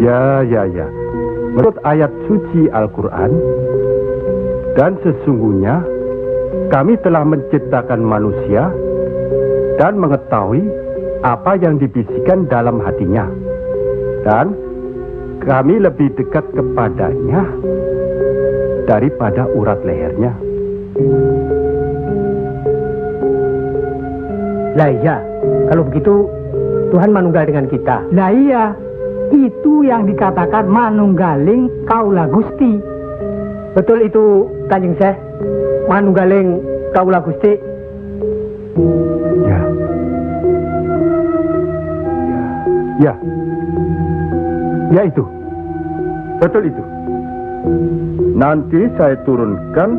Ya. Menurut ayat suci Al-Quran, dan sesungguhnya kami telah menciptakan manusia dan mengetahui apa yang dibisikkan dalam hatinya. Dan kami lebih dekat kepadanya daripada urat lehernya. Lah iya, kalau begitu Tuhan manunggal dengan kita. Lah iya, itu yang dikatakan manunggaling kaula Gusti. Betul itu, Kanjeng Syekh. Manunggaling kaula Gusti. Ya itu. Betul itu. Nanti saya turunkan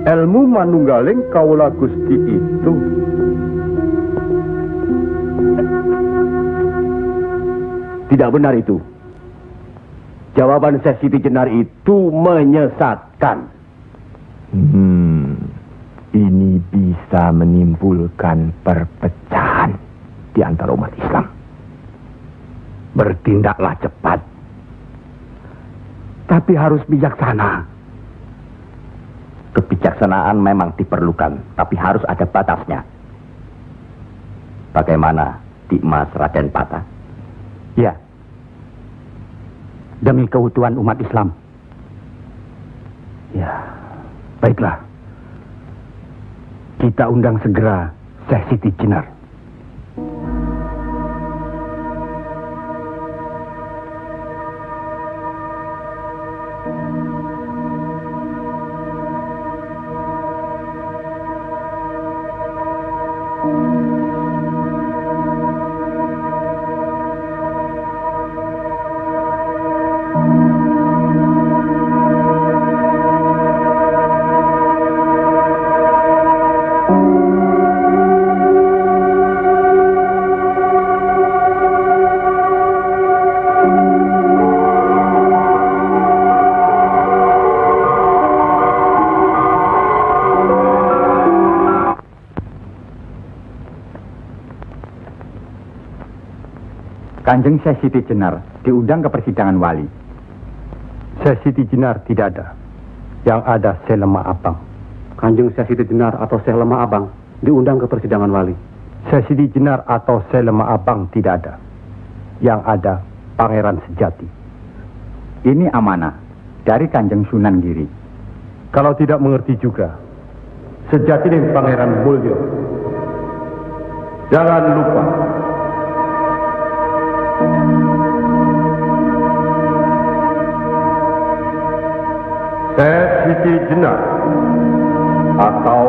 ilmu manunggaling kaula Gusti itu. Tidak benar itu. Jawaban Syekh Siti Jenar itu menyesatkan. Ini bisa menimbulkan perpecahan di antara umat Islam. Bertindaklah cepat. Tapi harus bijaksana. Kebijaksanaan memang diperlukan, tapi harus ada batasnya. Bagaimana Dimas Raden Patah? Ya. Demi keutuhan umat Islam. Ya, baiklah. Kita undang segera Syekh Siti Jenar. Kanjeng Syekh Siti Jenar diundang ke persidangan wali. Syekh Siti Jenar tidak ada. Yang ada Syekh Lemah Abang. Kanjeng Syekh Siti Jenar atau Syekh Lemah Abang diundang ke persidangan wali. Syekh Siti Jenar atau Syekh Lemah Abang tidak ada. Yang ada Pangeran Sejati. Ini amanah dari Kanjeng Sunan Giri. Kalau tidak mengerti juga, Sejati dan Pangeran Mulyo. Jangan lupa. Syekh Siti Jenar atau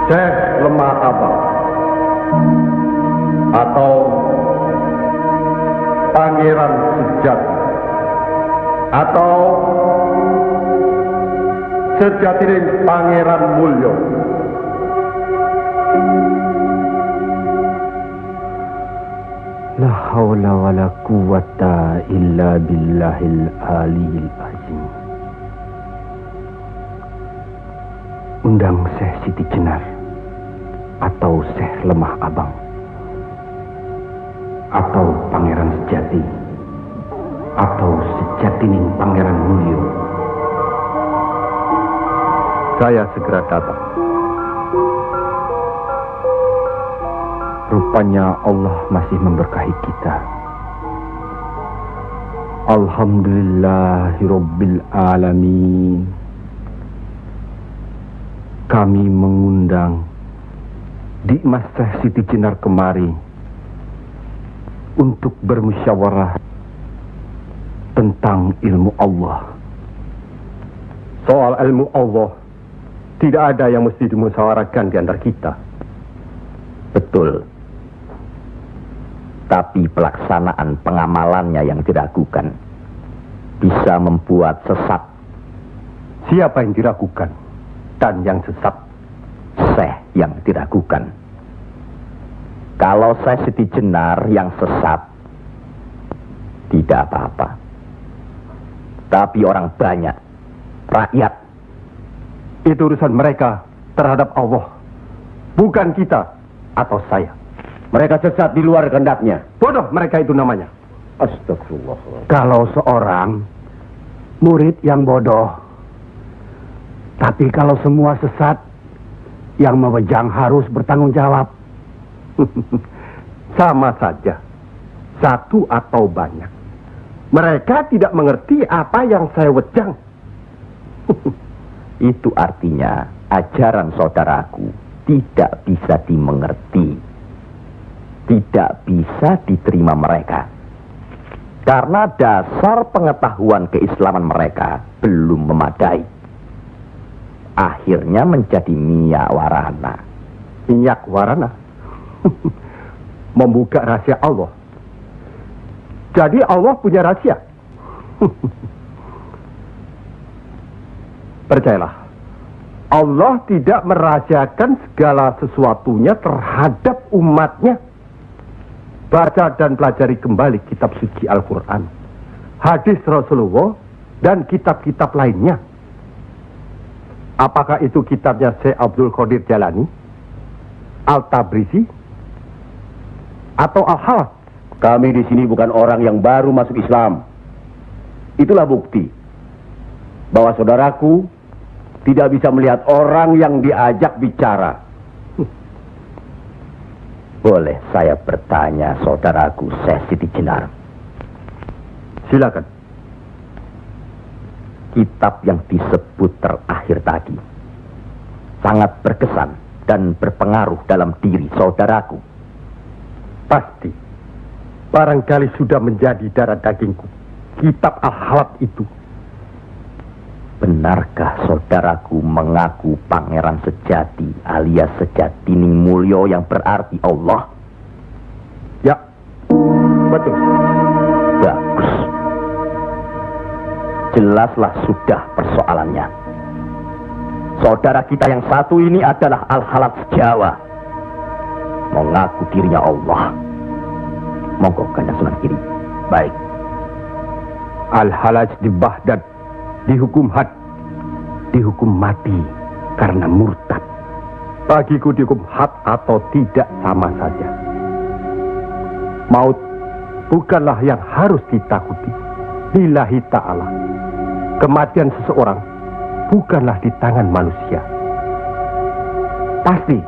Syekh Lemah Abang atau Pangeran Sejati atau Sejati dan Pangeran Mulyo. La haula wa la quwata illa billahil aliyil azim. Undang Syekh Siti Jenar atau Syekh Lemah Abang atau Pangeran Sejati atau Sejatining Pangeran Mulyo. Saya segera datang. Rupanya Allah masih memberkahi kita. Alhamdulillahirabbil alamin. Kami mengundang Dimas Syekh Siti Jenar kemari untuk bermusyawarah tentang ilmu Allah. Soal ilmu Allah, tidak ada yang mesti dimusyawarahkan di antara kita. Betul. Tapi pelaksanaan pengamalannya yang diragukan bisa membuat sesat. Siapa yang diragukan dan yang sesat? Syekh yang diragukan. Kalau Syekh Siti Jenar yang sesat, tidak apa-apa. Tapi orang banyak, rakyat, itu urusan mereka terhadap Allah, bukan kita atau saya. Mereka sesat di luar kehendaknya. Bodoh mereka itu namanya. Astagfirullah. Kalau seorang murid yang bodoh, tapi kalau semua sesat, yang memegang harus bertanggung jawab. Sama saja. Satu atau banyak. Mereka tidak mengerti apa yang saya wejang. Itu artinya ajaran saudaraku tidak bisa dimengerti, tidak bisa diterima mereka, karena dasar pengetahuan keislaman mereka belum memadai. Akhirnya menjadi minyak warana. Minyak warana? Membuka rahasia Allah. Jadi Allah punya rahasia. Percayalah, Allah tidak merahasiakan segala sesuatunya terhadap umatnya. Baca dan pelajari kembali kitab suci Al-Quran, hadis Rasulullah, dan kitab-kitab lainnya. Apakah itu kitabnya Syekh Abdul Qadir Jalani, Al-Tabrizi, atau Al-Hawas? Kami di sini bukan orang yang baru masuk Islam. Itulah bukti bahwa saudaraku tidak bisa melihat orang yang diajak bicara. Boleh saya bertanya, saudaraku Syekh Siti Jenar? Silakan. Kitab yang disebut terakhir tadi sangat berkesan dan berpengaruh dalam diri saudaraku. Pasti. Barangkali sudah menjadi darah dagingku. Kitab Al-Hawat itu. Benarkah saudaraku mengaku pangeran sejati alias Sejatining Mulyo yang berarti Allah? Ya, betul. Bagus. Jelaslah sudah persoalannya. Saudara kita yang satu ini adalah Al-Halaj Jawa, mengaku dirinya Allah. Monggo Kanjeng Sunan Kiri. Baik. Al-Halaj di Baghdad dihukum had, dihukum mati karena murtad. Bagiku dihukum had atau tidak sama saja. Maut bukanlah yang harus ditakuti. Lillahi ta'ala. Kematian seseorang bukanlah di tangan manusia. Pasti.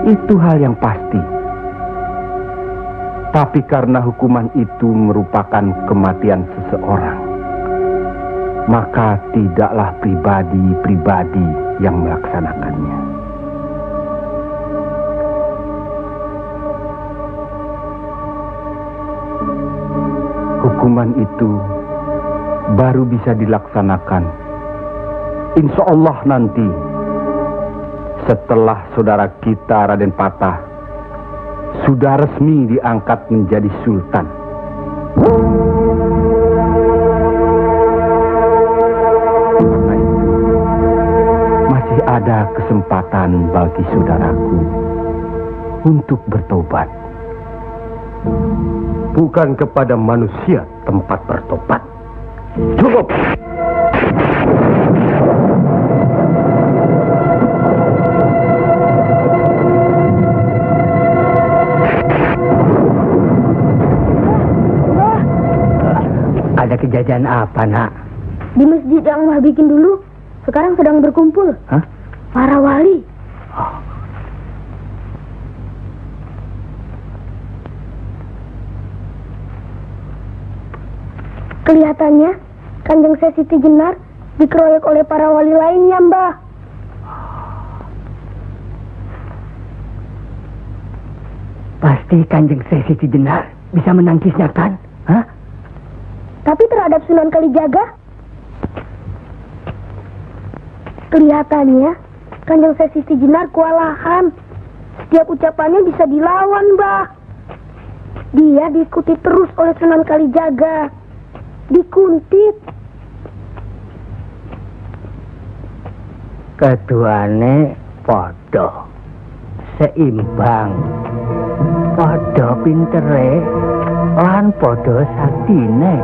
Itu hal yang pasti. Tapi karena hukuman itu merupakan kematian seseorang, maka tidaklah pribadi-pribadi yang melaksanakannya. Hukuman itu baru bisa dilaksanakan, insya Allah nanti, setelah saudara kita Raden Patah sudah resmi diangkat menjadi sultan. Karena itu, masih ada kesempatan bagi saudaraku untuk bertobat. Bukan kepada manusia tempat bertobat. Cukup! Ada kejadian apa, Nak? Di masjid yang Mbah bikin dulu, sekarang sedang berkumpul. Hah? Para wali. Kelihatannya, Kanjeng Syekh Siti Jenar dikeroyok oleh para wali lainnya, Mbah. Pasti Kanjeng Syekh Siti Jenar bisa menangkisnya, kan? Hah? Tapi terhadap Sunan Kalijaga, kelihatannya Kanjeng Syekh Siti Jenar kewalahan. Setiap ucapannya bisa dilawan, Mbah. Dia diikuti terus oleh Sunan Kalijaga. Dikuntit. Keduane podo, seimbang, podo pintere, lan podo saktine.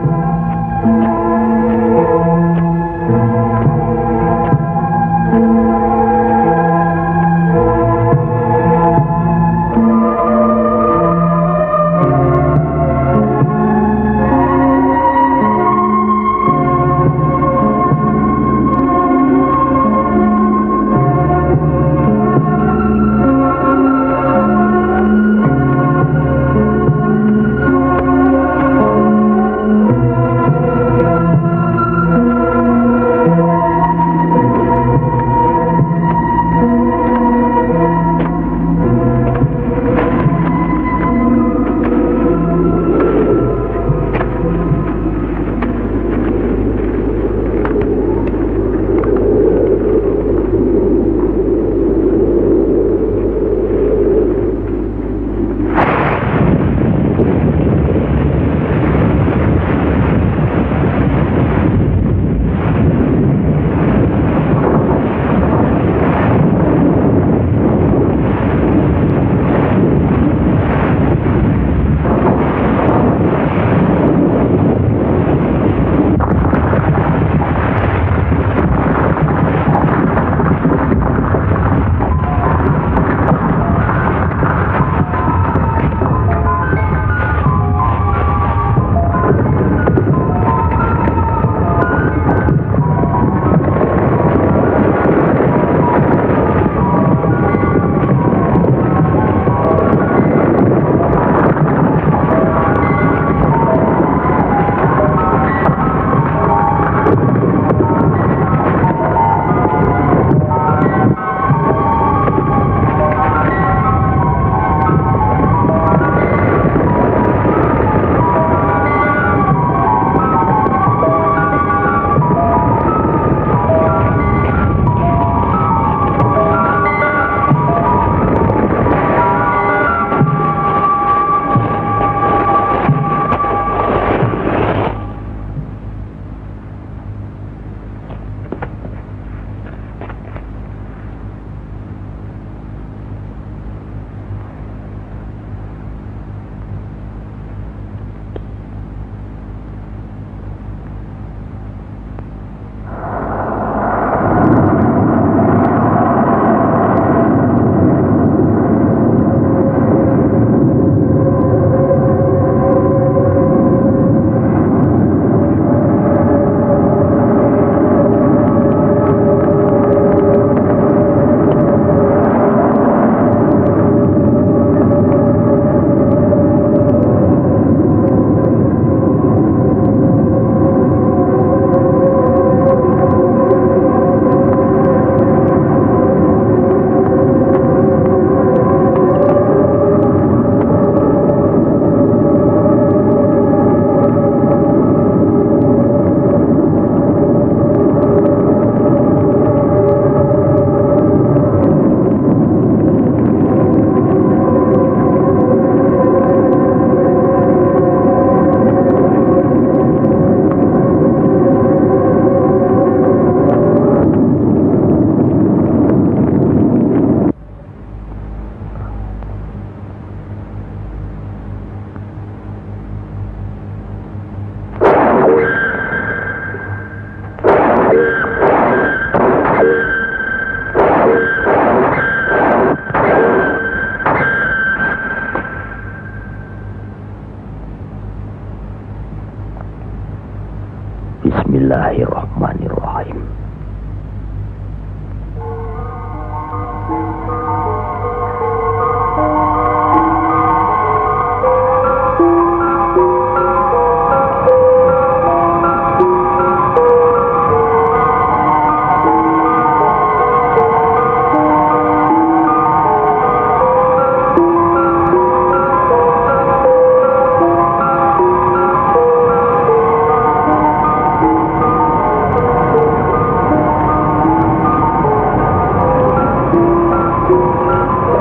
Bismillahirrahmanirrahim.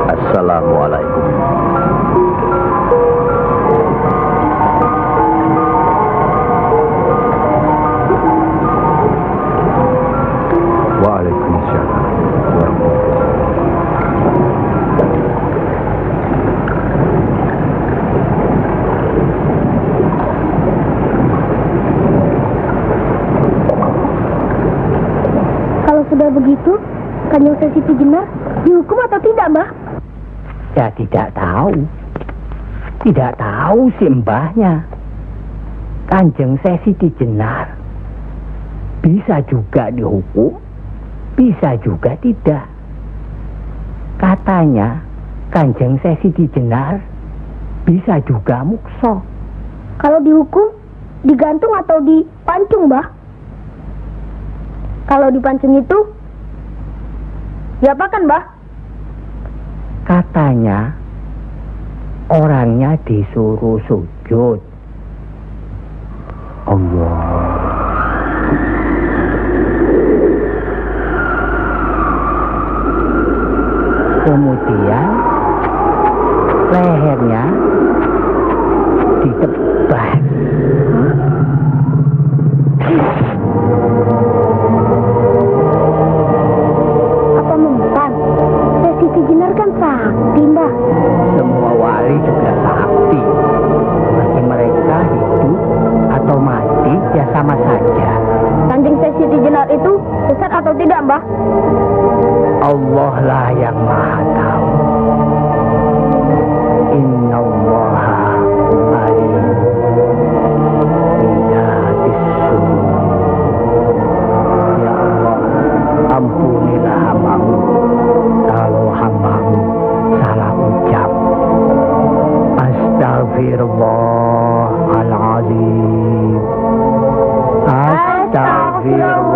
Assalamualaikum. Waalaikumsalam Kalau sudah begitu, Kanjeng Siti Jenar dihukum atau tidak, Mbah? Ya tidak tahu. Tidak tahu si mbahnya. Kanjeng Siti Jenar bisa juga dihukum, bisa juga tidak. Katanya Kanjeng Siti Jenar bisa juga mukso. Kalau dihukum, digantung atau dipancung, Mbah? Kalau dipancung itu, diapakan, Mbah? Katanya orangnya disuruh sujud. Allah. Kemudian lehernya ditebas. Apa mempan? Siti Jenar kan sakti, Mbah. Semua wali juga sakti. Bagi mereka hidup atau mati ya sama saja. Kanjeng Siti Jenar itu sesat atau tidak, Mbah? Allah lah yang maha tahu. Inna allaha alim bidatis sudur. Ya Allah, ampunilah hambamu kalau hambamu salah ucap. Astaghfirullahaladzim. Astaghfirullah.